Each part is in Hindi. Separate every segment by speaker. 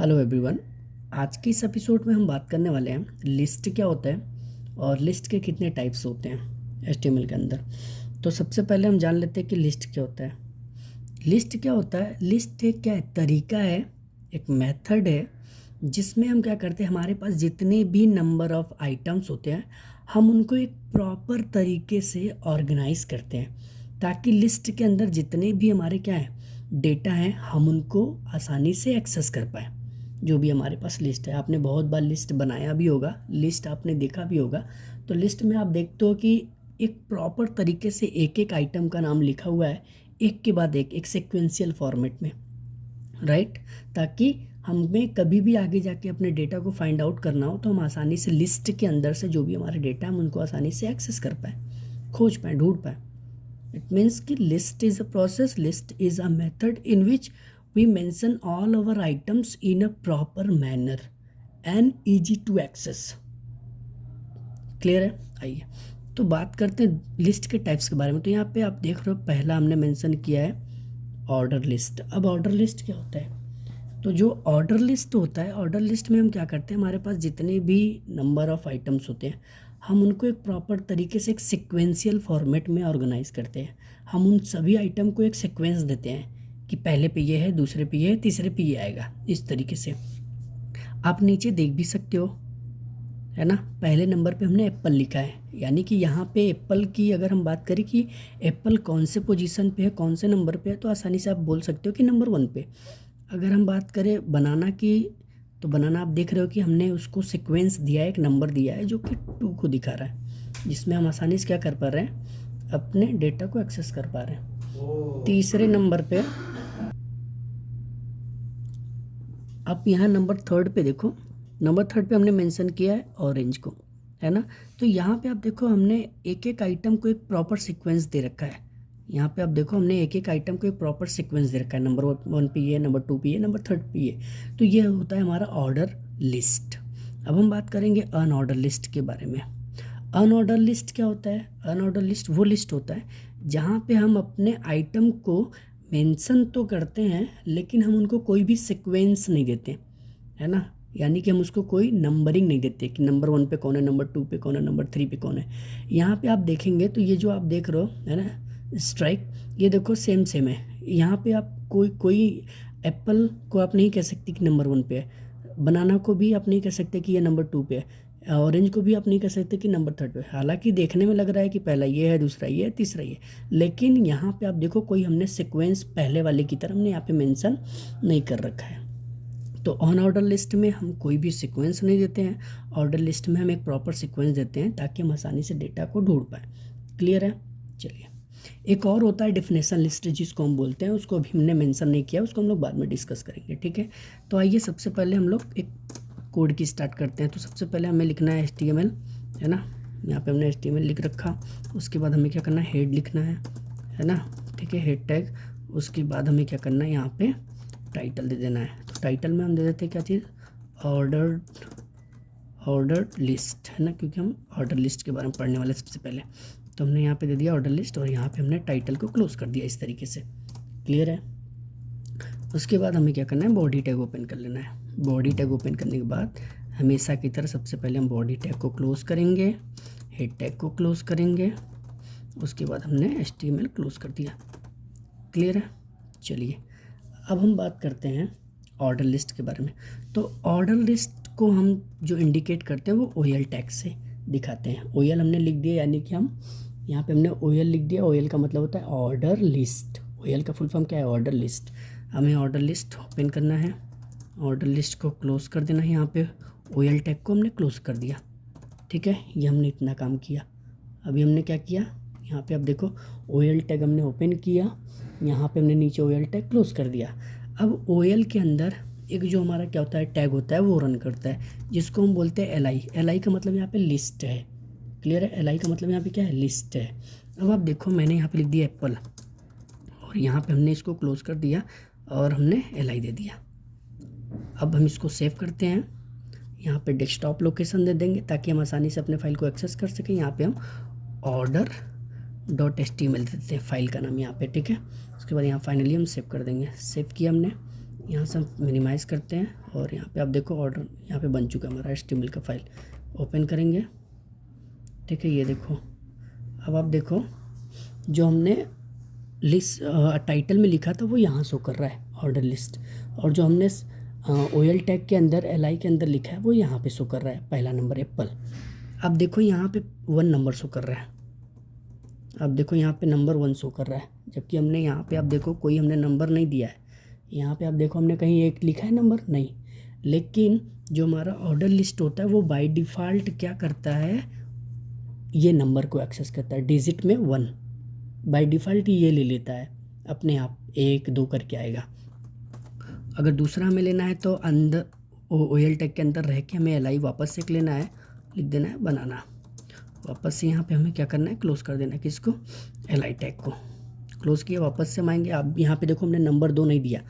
Speaker 1: Hello everyone. आज की इस एपिसोड में हम बात करने वाले हैं लिस्ट क्या होता है और लिस्ट के कितने टाइप्स होते हैं एचटीएमएल के अंदर। तो सबसे पहले हम जान लेते हैं कि लिस्ट क्या होता है। लिस्ट क्या होता है? लिस्ट एक क्या है, तरीका है, एक मेथड है जिसमें हम क्या करते हैं, हमारे पास जितने भी नंबर ऑफ आइटम्स होते हैं हम उनको एक प्रॉपर तरीके से ऑर्गेनाइज करते हैं ताकि लिस्ट के अंदर जितने भी हमारे क्या है डेटा हैं हम उनको आसानी से एक्सेस कर पाएँ। जो भी हमारे पास लिस्ट है, आपने बहुत बार लिस्ट बनाया भी होगा, लिस्ट आपने देखा भी होगा। तो लिस्ट में आप देखते हो कि एक प्रॉपर तरीके से एक एक आइटम का नाम लिखा हुआ है, एक के बाद एक सिक्वेंशियल फॉर्मेट में, राइट। ताकि हमें कभी भी आगे जाके अपने डेटा को फाइंड आउट करना हो तो हम आसानी से लिस्ट के अंदर से जो भी हमारे डेटा है हम उनको आसानी से एक्सेस कर पाएँ, खोज पाएँ, ढूंढ पाएँ। इट मीन्स कि list is a process, list is a method in which we mention all our items in a proper manner and easy to access। Clear है? आइए तो बात करते हैं लिस्ट के टाइप्स के बारे में। तो यहाँ पे आप देख रहे हो पहला हमने मेंशन किया है ऑर्डर लिस्ट। अब ऑर्डर लिस्ट क्या होता है? तो जो ऑर्डर लिस्ट होता है, ऑर्डर लिस्ट में हम क्या करते हैं, हमारे पास जितने भी नंबर ऑफ आइटम्स होते हैं हम उनको एक प्रॉपर तरीके से एक सिक्वेंशियल फॉर्मेट में ऑर्गेनाइज करते हैं। हम उन सभी आइटम को एक सिक्वेंस देते हैं कि पहले पे ये है, दूसरे पे ये है, तीसरे पे ये आएगा। इस तरीके से आप नीचे देख भी सकते हो, है ना। पहले नंबर पे हमने एप्पल लिखा है, यानी कि यहाँ पे एप्पल की अगर हम बात करें कि एप्पल कौन से पोजीशन पे है, कौन से नंबर पे है, तो आसानी से आप बोल सकते हो कि नंबर 1 पे। अगर हम बात करें बनाना की, तो बनाना आप देख रहे हो कि हमने उसको सीक्वेंस दिया है, एक नंबर दिया है जो कि 2 को दिखा रहा है, जिसमें हम आसानी से क्या कर पा रहे हैं, अपने डेटा को एक्सेस कर पा रहे हैं। तीसरे नंबर पे आप यहाँ नंबर 3 पे देखो, नंबर 3 पे हमने मेंशन किया है ऑरेंज को, है ना। तो यहाँ पे आप देखो हमने एक एक आइटम को एक प्रॉपर सीक्वेंस दे रखा है। यहाँ पे आप देखो हमने एक एक आइटम को एक प्रॉपर सीक्वेंस दे रखा है, नंबर 1 पे ये, नंबर 2 पे ये, नंबर 3 पे ये। तो ये होता है हमारा ऑर्डर लिस्ट। अब हम बात करेंगे अनऑर्डर लिस्ट के बारे में। अनऑर्डर लिस्ट क्या होता है? अनऑर्डर लिस्ट वो लिस्ट होता है जहाँ पे हम अपने आइटम को मेंशन तो करते हैं लेकिन हम उनको कोई भी सीक्वेंस नहीं देते, है ना। यानी कि हम उसको कोई नंबरिंग नहीं देते कि नंबर 1 पे कौन है, नंबर 2 पे कौन है, नंबर 3 पे कौन है। यहाँ पे आप देखेंगे तो ये जो आप देख रहे हो, है ना, स्ट्राइक, ये देखो सेम सेम है। यहाँ पे आप कोई एप्पल को आप नहीं कह सकते कि नंबर 1 पे है, बनाना को भी आप नहीं कह सकते कि ये नंबर 2 पे है, ऑरेंज को भी आप नहीं कह सकते कि नंबर 3 पे। हालांकि देखने में लग रहा है कि पहला ये है, दूसरा ये है, तीसरा ये, लेकिन यहाँ पे आप देखो कोई हमने सीक्वेंस पहले वाले की तरह हमने यहाँ पे मेंशन नहीं कर रखा है। तो ऑन ऑर्डर लिस्ट में हम कोई भी सीक्वेंस नहीं देते हैं, ऑर्डर लिस्ट में हम एक प्रॉपर सीक्वेंस देते हैं ताकि हम आसानी से डेटा को ढूंढ पाएँ। क्लियर है? चलिए, एक और होता है डेफिनेशन लिस्ट जिसको हम बोलते हैं, उसको अभी हमने मेंशन नहीं किया, उसको हम लोग बाद में डिस्कस करेंगे, ठीक है। तो आइए सबसे पहले हम लोग एक कोड की स्टार्ट करते हैं। तो सबसे पहले हमें लिखना है HTML, है ना। यहाँ पे हमने HTML लिख रखा। उसके बाद हमें क्या करना है, हेड लिखना है ना, ठीक है, हेड टैग। उसके बाद हमें क्या करना है, यहाँ पे टाइटल दे देना है। तो टाइटल में हम दे देते हैं क्या चीज़, ऑर्डर लिस्ट, है ना, क्योंकि हम ऑर्डर लिस्ट के बारे में पढ़ने वाले सबसे पहले। तो हमने यहाँ पे दे दिया ऑर्डर लिस्ट और यहाँ पे हमने टाइटल को क्लोज कर दिया इस तरीके से। क्लियर है? उसके बाद हमें क्या करना है, बॉडी टैग ओपन कर लेना है। बॉडी टैग ओपन करने के बाद हमेशा की तरह सबसे पहले हम बॉडी टैग को क्लोज करेंगे, हेड टैग को क्लोज करेंगे, उसके बाद हमने HTML क्लोज कर दिया। क्लियर है? चलिए अब हम बात करते हैं ऑर्डर लिस्ट के बारे में। तो ऑर्डर लिस्ट को हम जो इंडिकेट करते हैं वो OL टैग से दिखाते हैं। OL हमने लिख दिया, यानी कि हम यहाँ पे हमने OL लिख दिया। OL का मतलब होता है ऑर्डर लिस्ट। OL का फुल फॉर्म क्या है, ऑर्डर लिस्ट। हमें ऑर्डर लिस्ट ओपन करना है, ऑर्डर लिस्ट को क्लोज कर देना है। यहाँ पे OL टैग को हमने क्लोज कर दिया, ठीक है। ये हमने इतना काम किया। अभी हमने क्या किया, यहाँ पे आप देखो OL टैग हमने ओपन किया, यहाँ पे हमने नीचे OL टैग क्लोज कर दिया। अब OL के अंदर एक जो हमारा क्या होता है, टैग होता है, वो रन करता है, जिसको हम बोलते हैं LI। LI का मतलब यहाँ पे लिस्ट है। क्लियर है? LI का मतलब यहाँ पे क्या है, लिस्ट है। अब आप देखो मैंने यहाँ पे लिख दिया एप्पल और यहाँ पे हमने इसको क्लोज कर दिया और हमने LI दे दिया। अब हम इसको सेव करते हैं, यहाँ पे डेस्कटॉप लोकेशन दे देंगे ताकि हम आसानी से अपने फाइल को एक्सेस कर सकें। यहाँ पे हम order.html देते हैं फाइल का नाम यहाँ पे, ठीक है। उसके बाद यहाँ फाइनली हम सेव कर देंगे। सेव किया हमने, यहाँ से हम मिनिमाइज़ करते हैं और यहाँ पे आप देखो ऑर्डर यहाँ पे बन चुका है हमारा HTML का फाइल। ओपन करेंगे, ठीक है, ये देखो। अब आप देखो जो हमने लिस्ट टाइटल में लिखा था वो यहाँ शो कर रहा है ऑर्डर लिस्ट, और जो हमने OL टैग के अंदर LI के अंदर लिखा है वो यहाँ पे शो कर रहा है, पहला नंबर एप्पल। अब देखो यहाँ पे 1 नंबर शो कर रहा है। अब देखो यहाँ पे नंबर 1 शो कर रहा है, जबकि हमने यहाँ पे आप देखो कोई हमने नंबर नहीं दिया है। यहाँ पे आप देखो हमने कहीं एक लिखा है नंबर नहीं, लेकिन जो हमारा ऑर्डर लिस्ट होता है वो बाय डिफ़ॉल्ट क्या करता है, ये नंबर को एक्सेस करता है, डिजिट में 1 बाय डिफ़ॉल्ट ये ले लेता है, अपने आप 1 2 करके आएगा। अगर दूसरा हमें लेना है तो अंदर OL टैग के अंदर रह के हमें LI वापस से लेना है, लिख देना है बनाना। वापस से यहाँ पे हमें क्या करना है, क्लोज़ कर देना है किसको, LI टैग को। क्लोज़ किया, वापस से हम आएंगे। अब यहाँ पे देखो हमने नंबर 2 नहीं दिया,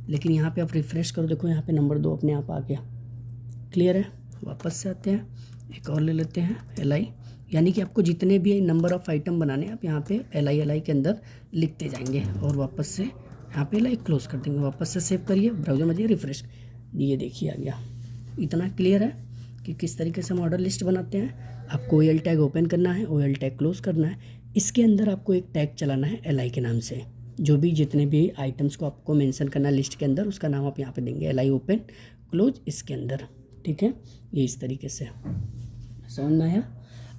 Speaker 1: लेकिन यहाँ पे आप रिफ़्रेश करो, देखो यहाँ पे नंबर 2 अपने आप आ गया। क्लियर है। वापस से आते हैं, एक और ले लेते हैं LI, यानी कि आपको जितने भी नंबर ऑफ़ आइटम बनाने आप यहाँ पे LI के अंदर लिखते जाएंगे और वापस से यहाँ पे LI क्लोज़ कर देंगे। वापस से सेव करिए, ब्राउज़र में जाइए, रिफ़्रेश, ये देखिए आ गया। इतना क्लियर है कि किस तरीके से हम ऑर्डर लिस्ट बनाते हैं। आपको OL टैग ओपन करना है, OL टैग क्लोज़ करना है, इसके अंदर आपको एक टैग चलाना है LI के नाम से। जो भी जितने भी आइटम्स को आपको मेंशन करना है लिस्ट के अंदर, उसका नाम आप यहाँ पे देंगे LI ओपन क्लोज इसके अंदर, ठीक है। ये इस तरीके से समझ में आया।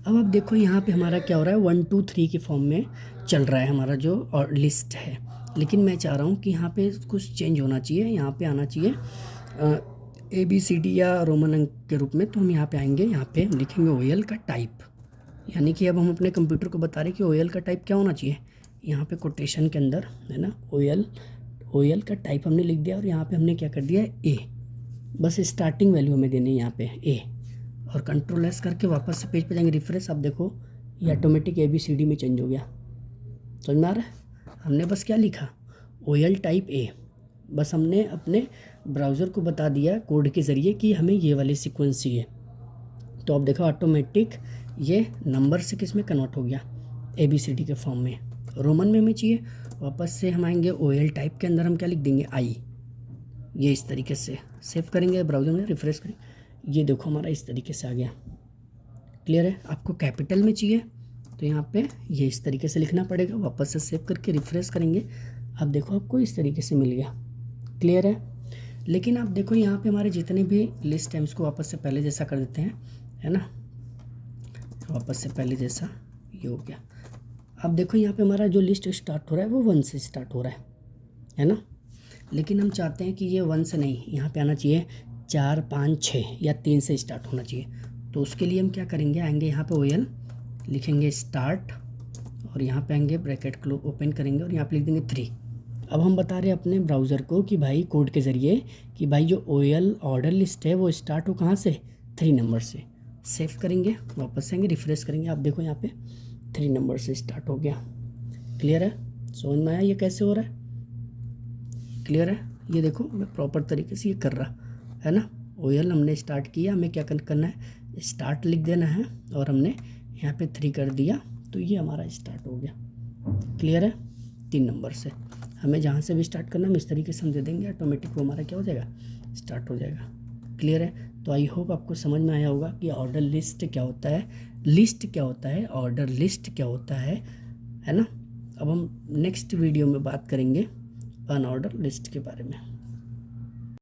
Speaker 1: अब आप देखो यहाँ पे हमारा क्या हो रहा है, 1 2 3 के फॉर्म में चल रहा है हमारा जो और लिस्ट है, लेकिन मैं चाह रहा हूँ कि यहाँ पे कुछ चेंज होना चाहिए, यहाँ पे आना चाहिए ABCD या रोमन अंक के रूप में। तो हम यहाँ पे आएंगे, यहाँ पे हम लिखेंगे OL का टाइप, यानी कि अब हम अपने कंप्यूटर को बता रहे हैं कि OL का टाइप क्या होना चाहिए। यहाँ पे कोटेशन के अंदर है ना, OL का टाइप हमने लिख दिया और यहाँ पे हमने क्या कर दिया है A, बस स्टार्टिंग वैल्यू हमें देनी है यहाँ पे A, और कंट्रोल S करके वापस से पेज पे जाएंगे, रिफ्रेश। अब देखो ये ऑटोमेटिक ABCD में चेंज हो गया, समझ में आ रहा है। हमने बस क्या लिखा, OL टाइप A, बस हमने अपने ब्राउज़र को बता दिया कोड के ज़रिए कि हमें ये वाली सीक्वेंस चाहिए। तो अब देखो ऑटोमेटिक ये नंबर से किस में कन्वर्ट हो गया, ABCD के फॉर्म में, रोमन में हमें चाहिए। वापस से हम आएंगे OL टाइप के अंदर हम क्या लिख देंगे I, ये इस तरीके से सेव करेंगे, ब्राउज़र में रिफ्रेश करेंगे, ये देखो हमारा इस तरीके से आ गया। क्लियर है। आपको कैपिटल में चाहिए तो यहाँ पे ये इस तरीके से लिखना पड़ेगा, वापस से सेव करके रिफ्रेश करेंगे, अब देखो आपको इस तरीके से मिल गया। क्लियर है। लेकिन आप देखो यहाँ पे हमारे जितने भी लिस्ट हैं उसको वापस से पहले जैसा कर देते हैं, है ना, वापस से पहले जैसा ये हो गया। अब देखो यहाँ पे हमारा जो लिस्ट स्टार्ट हो रहा है वो 1 से स्टार्ट हो रहा है ना, लेकिन हम चाहते हैं कि ये 1 से नहीं, यहाँ पे आना चाहिए 4 5 6 या 3 से स्टार्ट होना चाहिए। तो उसके लिए हम क्या करेंगे, आएंगे यहाँ पे OL लिखेंगे स्टार्ट और यहाँ पे आएंगे ब्रैकेट क्लो ओपन करेंगे और यहाँ पे लिख देंगे 3। अब हम बता रहे हैं अपने ब्राउज़र को कि भाई कोड के ज़रिए कि भाई जो OL ऑर्डर लिस्ट है वो स्टार्ट हो कहाँ से, 3 नंबर से। सेव करेंगे, वापस आएंगे, रिफ्रेश करेंगे, आप देखो यहाँ पे 3 नंबर से स्टार्ट हो गया। क्लियर है, समझ में आया ये कैसे हो रहा है। क्लियर है, ये देखो मैं प्रॉपर तरीके से ये कर रहा है ना। OL हमने स्टार्ट किया, हमें क्या करना है, स्टार्ट लिख देना है और हमने यहाँ पे 3 कर दिया तो ये हमारा स्टार्ट हो गया। क्लियर है, 3 नंबर से हमें जहाँ से भी स्टार्ट करना हम इस तरीके से हम दे देंगे, ऑटोमेटिक वो हमारा क्या हो जाएगा, स्टार्ट हो जाएगा। क्लियर है। तो आई होप आपको समझ में आया होगा कि ऑर्डर लिस्ट क्या होता है, लिस्ट क्या होता है, ऑर्डर लिस्ट क्या होता है ना। अब हम नेक्स्ट वीडियो में बात करेंगे अनऑर्डर लिस्ट के बारे में।